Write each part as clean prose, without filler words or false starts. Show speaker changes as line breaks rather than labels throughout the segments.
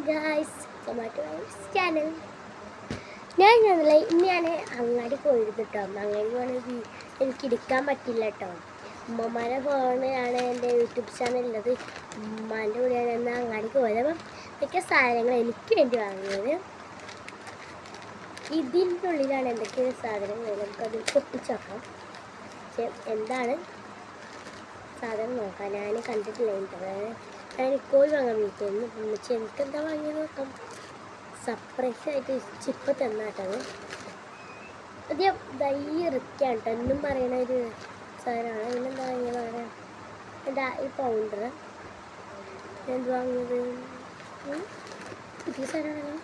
Guys tomato channel. ഇന്ന് ഞാൻ അങ്ങാടി പോയിരുന്നു കേട്ടോ. അങ്ങാടി പോകണമെങ്കിൽ എനിക്ക് എടുക്കാൻ പറ്റില്ല കേട്ടോ. ഉമ്മമാരെ ഫോണിലാണ് എൻ്റെ യൂട്യൂബ് ചാനലുള്ളത്. ഉമ്മാൻ്റെ കൂടെയാണ് എന്നാൽ അങ്ങാടിക്ക് പോയത്. അപ്പം മിക്ക സാധനങ്ങൾ എനിക്ക് വേണ്ടി വാങ്ങിയത്. ഇതിൻ്റെ ഉള്ളിലാണ് എന്തൊക്കെ സാധനങ്ങൾ, നമുക്കത് പൊട്ടിച്ച് നോക്കാം. പക്ഷെ എന്താണ് സാധനം നോക്കാം. ഞാൻ കണ്ടിട്ടില്ല. ഞാൻ കോഴി വാങ്ങാൻ വിളിക്കുന്നു. പക്ഷെ എനിക്കെന്താ വാങ്ങിയത് നോക്കാം. സർപ്രൈസ് ആയിട്ട് ചിപ്പ് തന്നാട്ടത്. അത് ഇറക്കാണ് കേട്ടോ. എന്നും പറയുന്ന ഒരു സാധനമാണ്. അതിനെന്താ വാങ്ങിയതാണ് എൻ്റെ ഈ പൗണ്ടർ. എന്ത് വാങ്ങിയത് പുതിയ സാധനമാണല്ലോ.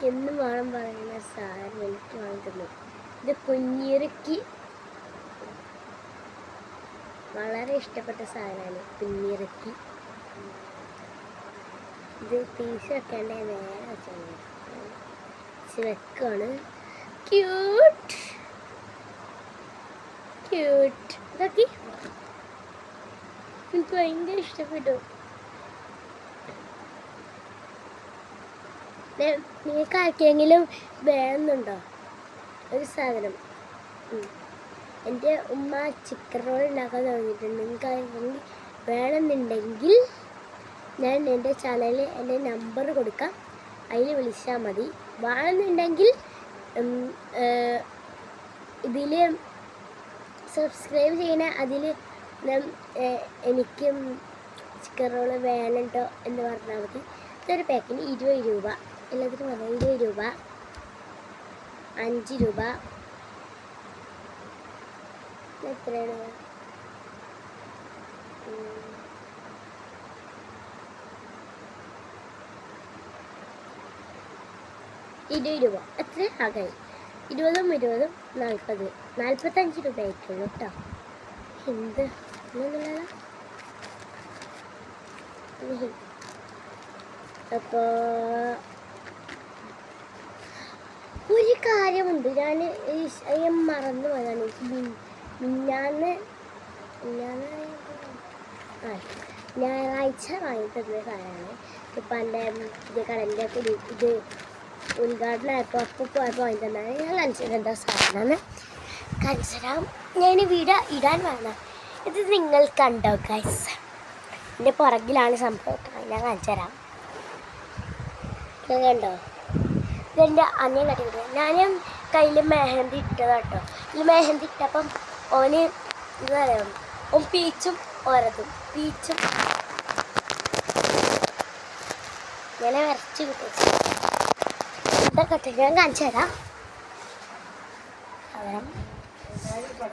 എന്നും വേണം പറയുന്ന സാധനം എനിക്ക് വാങ്ങി തന്നു. ഇത് കുഞ്ഞിറക്കി വളരെ ഇഷ്ടപ്പെട്ട സാധനമാണ് കുഞ്ഞിറക്കി. ഇത് പീസ് വെക്കേണ്ട നേരെ വെക്കാണ്. ക്യൂട്ട് ക്യൂട്ട് ഇതൊക്കെ എനിക്ക് ഭയങ്കര ഇഷ്ടപ്പെട്ടു. നിങ്ങൾക്ക് ആർക്കെങ്കിലും വേണമെന്നുണ്ടോ ഒരു സാധനം? എൻ്റെ ഉമ്മ ചിക്കൻ റോൾ ഉണ്ടാക്കാൻ തുടങ്ങിയിട്ടുണ്ട്. നിങ്ങൾക്ക് ആർക്കെങ്കിലും വേണമെന്നുണ്ടെങ്കിൽ ഞാൻ എൻ്റെ ചാനലിൽ എൻ്റെ നമ്പർ കൊടുക്കാം. അതിൽ വിളിച്ചാൽ മതി. വേണമെന്നുണ്ടെങ്കിൽ ഇതിൽ സബ്സ്ക്രൈബ് ചെയ്യണ അതിൽ എനിക്ക് ചിക്കൻ റോള് വേണട്ടോ എന്ന് പറഞ്ഞാൽ മതി. ഇതൊരു പാക്കിന് 20 രൂപ. എല്ലാത്തിനും പറഞ്ഞാൽ 20 രൂപ, 5 രൂപ, എത്രയാണ് 20 രൂപ. എത്ര ആകായി? 20ഉം 20ഉം 40, 45 രൂപ ആയിട്ടുള്ളൂ കേട്ടോ. എന്ത് അപ്പോൾ ഒരു കാര്യമുണ്ട്, ഞാൻ മറന്നു പോയതാണ്. ഞായറാഴ്ച വാങ്ങി തന്ന സാധനമാണ്. ഇപ്പം എൻ്റെ പുതിയ കടലിൻ്റെ ഇത് ഉദ്ഘാടനമായപ്പോൾ അപ്പോൾ പോയപ്പോൾ വാങ്ങി തന്നാണ്. ഞാൻ കാണിച്ചത് എന്താ സാധനമാണ് കാണിച്ചുതരാം. ഞാൻ വീഡിയോ ഇടാൻ വേണം. ഇത് നിങ്ങൾ കണ്ടോ ഗൈസ്? എൻ്റെ പുറകിലാണ് സംഭവം. ഞാൻ കാണിച്ചു തരാം. കണ്ടോ? ഇതെൻ്റെ അനിയൻ കട്ടിക്കിട്ട് ഞാൻ കയ്യിൽ മെഹന്തി ഇട്ടതാട്ടോ. ഈ മെഹന്തി ഇട്ടപ്പം ഓന് എന്താ പറയുക, ഓൻ പീച്ചും ഓരതും പീച്ചും ഇങ്ങനെ വരച്ച് കിട്ടും. ഇതൊക്കെ ഞാൻ കാണിച്ചു തരാം.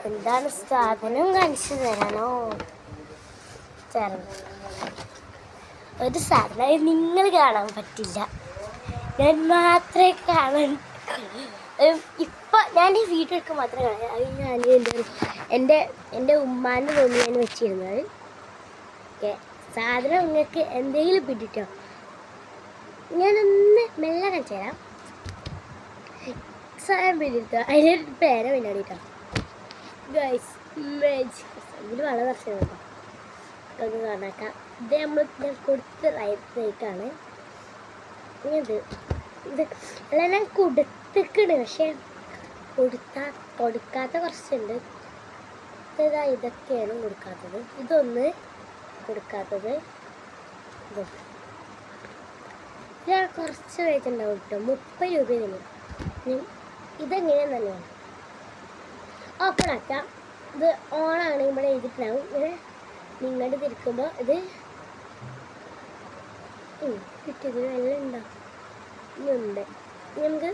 എന്താണ് സാധനം കാണിച്ചു തരാനോ? ഒരു സാധനം നിങ്ങൾ കാണാൻ പറ്റില്ല, ഞാൻ മാത്രമേ കാണാൻ. ഇപ്പം ഞാൻ ഈ വീഡിയോ എടുക്കാൻ മാത്രമേ കാണാൻ. അത് ഞാൻ എൻ്റെ ഉമ്മാൻ്റെ റൂമിൽ ഞാൻ വെച്ചിരുന്നത്. ഓക്കെ, സാധനം നിങ്ങൾക്ക് എന്തെങ്കിലും പിടിട്ടോ. ഞാനൊന്ന് മെല്ലെ കാണിച്ചു തരാം. സാധനം പിടിട്ടോ, അതിനൊരു പേര പിന്നാടിട്ടോ ഗൈസ്. ഇതിൽ വളരെ കുറച്ച് കേട്ടോ. ഒന്ന് കാണാക്കാം. ഇത് ഞാൻ കൊടുത്ത് റൈറ്റാണ്. ഇത് അല്ല ഞാൻ കൊടുത്തിക്കണ്, പക്ഷെ കൊടുക്കാത്ത കുറച്ചുണ്ട്. ഇതൊക്കെയാണ് കൊടുക്കാത്തത്. ഇതൊന്ന് കൊടുക്കാത്തത്. ഞാൻ കുറച്ച് റേറ്റ് ഉണ്ടാവും കേട്ടോ. 30 രൂപയാണ്. ഇതെങ്ങനെയാന്ന് തന്നെയാണ് ഓപ്പൺ ആക്കാം. ഇത് ഓണാണ് ഇവിടെ എഴുതിയിട്ടുണ്ടാവും. ഇങ്ങനെ നിങ്ങളുടെ തിരിക്കുമ്പോൾ ഇത് കിട്ടിയത് എല്ലാം ഉണ്ടാവും. ഇനിയുണ്ട്. നമുക്ക്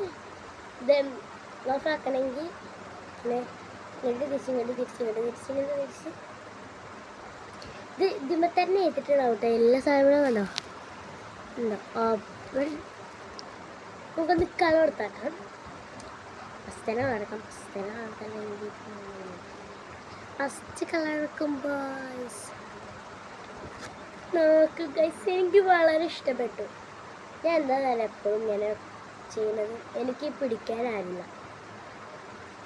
ഇത് ഓഫാക്കണമെങ്കിൽ പിന്നെ തിരിച്ച് ഇത് ഇതിമ്മ തന്നെ എഴുതിട്ടുണ്ടാവും കേട്ടോ. എല്ലാ സാധനങ്ങളും കണ്ടോ ഉണ്ടോ? ഓപ്പൺ. നമുക്കൊന്ന് കളർ കൊടുത്താക്കാം. ഫസ്റ്റ് നടക്കാം. ഫസ്റ്റ് കളർ എടുക്കുമ്പോൾ നോക്ക് ഗൈസ്, എനിക്ക് വളരെ ഇഷ്ടപ്പെട്ടു. ഞാൻ എന്താ നല്ല എപ്പോഴും ഇങ്ങനെ ചെയ്യുന്നത്. എനിക്ക് പിടിക്കാനാവില്ല.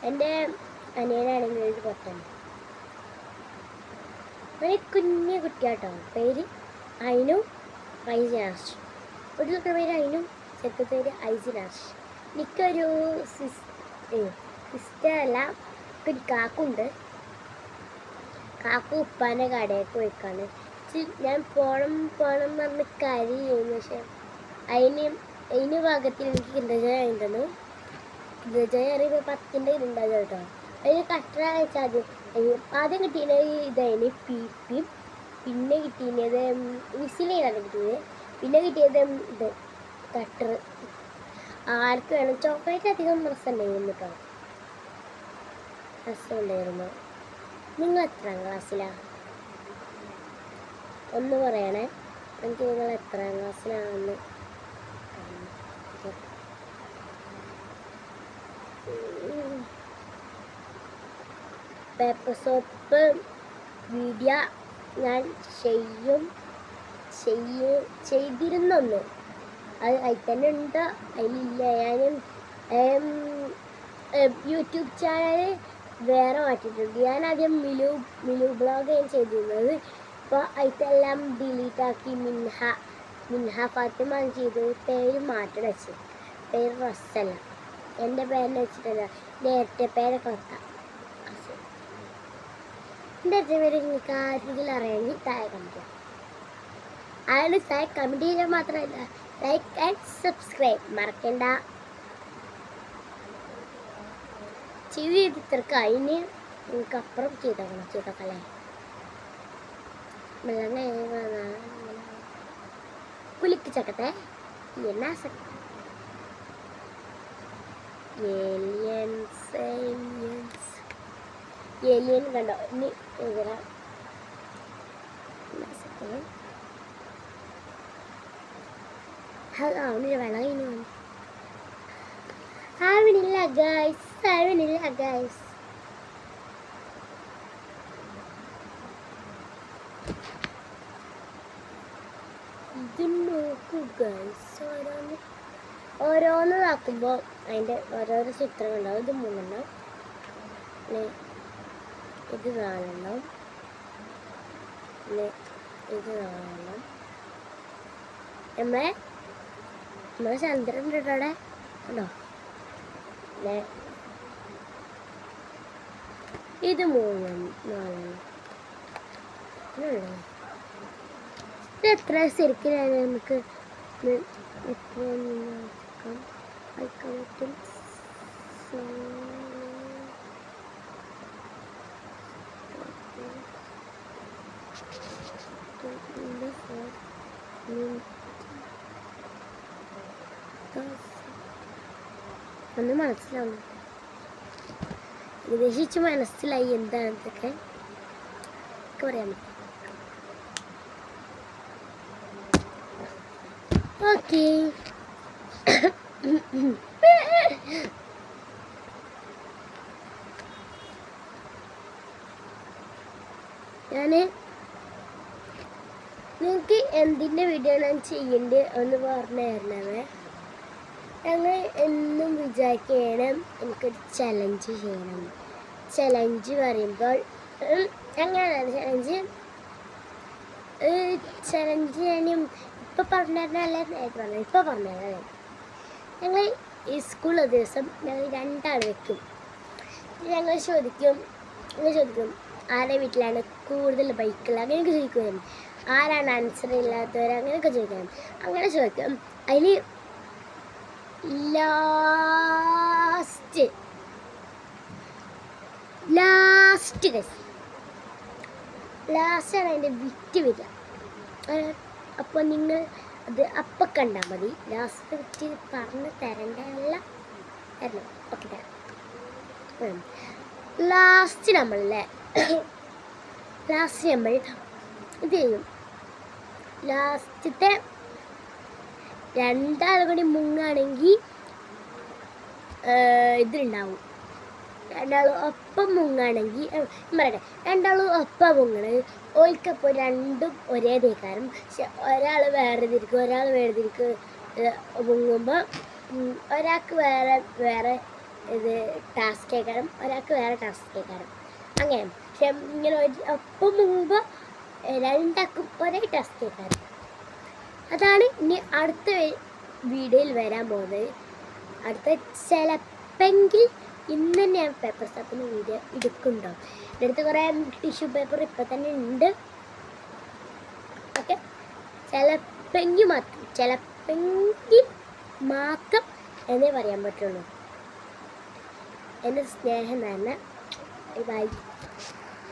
എൻ്റെ അനിയനാണെങ്കിൽ ഇത് പൊട്ടൻ. ഒരു കുഞ്ഞു കുട്ടിയാട്ടോ. പേര് അയിനു ഐസിനാഷ്. ഒരു പേര് അയിനു, ചെറുക്കത്തെ പേര് ഐസിനാഷ്. എനിക്കൊരു സിസ്റ്റർ അല്ല, ഒരു കാക്കുണ്ട്. കാക്കു ഉപ്പാൻ്റെ കടയൊക്കെ വെക്കാണ്. ഞാൻ പോണം എന്ന് പറഞ്ഞ് കരയുന്നു. പക്ഷെ അതിന് ഭാഗത്തിൽ എനിക്ക് കിണ്ടജോയ ഉണ്ടെന്നു. കിണ്ടജോയ അറിയുമ്പോൾ 10ൻ്റെ ഉണ്ടാകും കേട്ടോ. അതിന് കട്ടറ വെച്ചാൽ ആദ്യം കിട്ടിയത് ഇതായിരുന്നു പീപ്പിയും, പിന്നെ കിട്ടിയത് വിസിലാണ് കിട്ടിയത്, പിന്നെ കിട്ടിയത് ഇത് കട്ടർ. ആർക്ക് വേണം. ചോക്ലേറ്റ് അധികം രസമുണ്ടായിരുന്നു കേട്ടോ, രസമുണ്ടായിരുന്നു. നിങ്ങൾ എത്രാം ക്ലാസ്സിലാണ്? ഒന്ന് പറയണേ എനിക്ക്, നിങ്ങൾ എത്രാം ക്ലാസ്സിലാണെന്ന്. പേപ്പർ സോപ്പ് വീഡിയോ ഞാൻ ചെയ്തിരുന്നൊന്ന്. അത് അതിൽ തന്നെ ഉണ്ടോ അതിലില്ല. ഞാൻ യൂട്യൂബ് ചാനൽ വേറെ മാറ്റിയിട്ടുണ്ട്. ഞാൻ ആദ്യം മിലു ബ്ലോഗ് ഞാൻ ചെയ്തിരുന്നത്. ഇപ്പോൾ അതിലെല്ലാം ഡിലീറ്റാക്കി മിൻഹ ഫാത്തിമ ചെയ്ത് പേര് മാറ്റം വെച്ച്. പേര് റസ്സല്ല, എൻ്റെ പേരിനെ വെച്ചിട്ടല്ല, നേരത്തെ പേരൊക്കെ വെക്കാം. എൻ്റെ പേര് നിങ്ങൾക്ക് ആരെങ്കിലും അറിയാമെങ്കിൽ താഴെ കമൻറ്റ് ചെയ്യാം. അയാൾ താഴെ കമൻറ്റ് ചെയ്യാൻ മാത്രമല്ല, ലൈക്ക് ആൻഡ് സബ്സ്ക്രൈബ് മറക്കണ്ട. ചെയ്തിത്രക്ക് അതിന് നിങ്ങൾക്ക് അപ്പുറം ചെയ്തോക്കല്ലേ. കുലിക്ക് ചക്കത്തെ എന്നാ ഏലിയൻ കണ്ടോ. ഇനി വെള്ളം ഇനി ആവണില്ല ഗൈസ്. ഇത് നോക്കൂ ഗൈസ്, ഓരോന്ന് നോക്കുമ്പോൾ അതിൻ്റെ ഓരോരോ ചിത്രങ്ങൾ ഉണ്ടാവും. ഇത് 3 പിന്നെ ഇത് 4 പിന്നെ ഇത് 4. നമ്മളെ ചന്ദ്രൻ അവിടെ ഉണ്ടോ. പിന്നെ ഇത് 3 4 ഇത് എത്ര ശരിക്കും നമുക്ക് എത്ര നോക്കാം. വയ്ക്കാൻ പറ്റും. ഒന്ന് മനസ്സിലാവും, ഏകദേശിച്ച് മനസ്സിലായി എന്താണെന്നൊക്കെ പറയാൻ പറ്റും. ഓക്കെ, ഞാൻ നിങ്ങൾക്ക് എന്തിൻ്റെ വീഡിയോ ഞാൻ ചെയ്യേണ്ടത് ഒന്ന് പറഞ്ഞു തരണമേ. ഞങ്ങൾ എന്നും വിചാരിക്കണം എനിക്കൊരു ചലഞ്ച് ചെയ്യണം. ചലഞ്ച് പറയുമ്പോൾ എങ്ങനെയാണ് ചലഞ്ച് ഞാൻ ഇപ്പോൾ പറഞ്ഞാലേ പറഞ്ഞു. ഇപ്പോൾ പറഞ്ഞാലേ ഞങ്ങൾ ഈ സ്കൂളിലെ ദിവസം ഞങ്ങൾ 2 ആൾ വെക്കും. ഞങ്ങൾ ചോദിക്കും ആരുടെ വീട്ടിലാണ് കൂടുതൽ ബൈക്കുകൾ, അങ്ങനെയൊക്കെ ചോദിക്കും. ആരാണ് ആൻസർ ഇല്ലാത്തവർ, അങ്ങനെയൊക്കെ ചോദിക്കണം. അങ്ങനെ ചോദിക്കും. അതിൽ ലാസ്റ്റാണ് അതിൻ്റെ വിറ്റ് വരിക. അപ്പോൾ നിങ്ങൾ അത് അപ്പം കണ്ടാൽ മതി. ലാസ്റ്റ് വിറ്റ് പറഞ്ഞ് തരണ്ടല്ല, തരണം. ഓക്കെ, തരാം. ലാസ്റ്റ് നമ്മൾ ഇത് ചെയ്യും. ലാസ്റ്റത്തെ 2 ആൾ കൂടി മുങ്ങാണെങ്കിൽ ഇതിലുണ്ടാവും. 2 ആൾ ഒപ്പം മുങ്ങാണെങ്കിൽ പറയട്ടെ, 2 ആൾ ഒപ്പം മുങ്ങണെങ്കിൽ ഓൽക്കപ്പോൾ 2ഉം ഒരേ തേക്കാരും. പക്ഷെ ഒരാൾ വേറെ മുങ്ങുമ്പോൾ ഒരാൾക്ക് വേറെ ഇത് ടാസ്ക് കേൾക്കാനും ഒരാൾക്ക് വേറെ ടാസ്ക് കേൾക്കാനും അങ്ങനെ. പക്ഷെ ഇങ്ങനെ ഒപ്പം മുങ്ങുമ്പോൾ 2 ആൾക്കും ഒരേ ടാസ്ക് കേൾക്കാനും. അതാണ് ഇനി അടുത്ത വീഡിയോയിൽ വരാൻ പോകുന്നത്. അടുത്ത ചിലപ്പെങ്കിൽ ഇന്ന് തന്നെ ഞാൻ പേപ്പർ സ്റ്റാപ്പിൻ്റെ വീഡിയോ എടുക്കുന്നുണ്ടോ. എൻ്റെ അടുത്ത് കുറേ ടിഷ്യൂ പേപ്പർ ഇപ്പം തന്നെ ഉണ്ട്. ഓക്കെ, ചിലപ്പെങ്കിൽ മാത്രം എന്നേ പറയാൻ പറ്റുള്ളൂ. എൻ്റെ സ്നേഹം തന്നെ. ബൈ.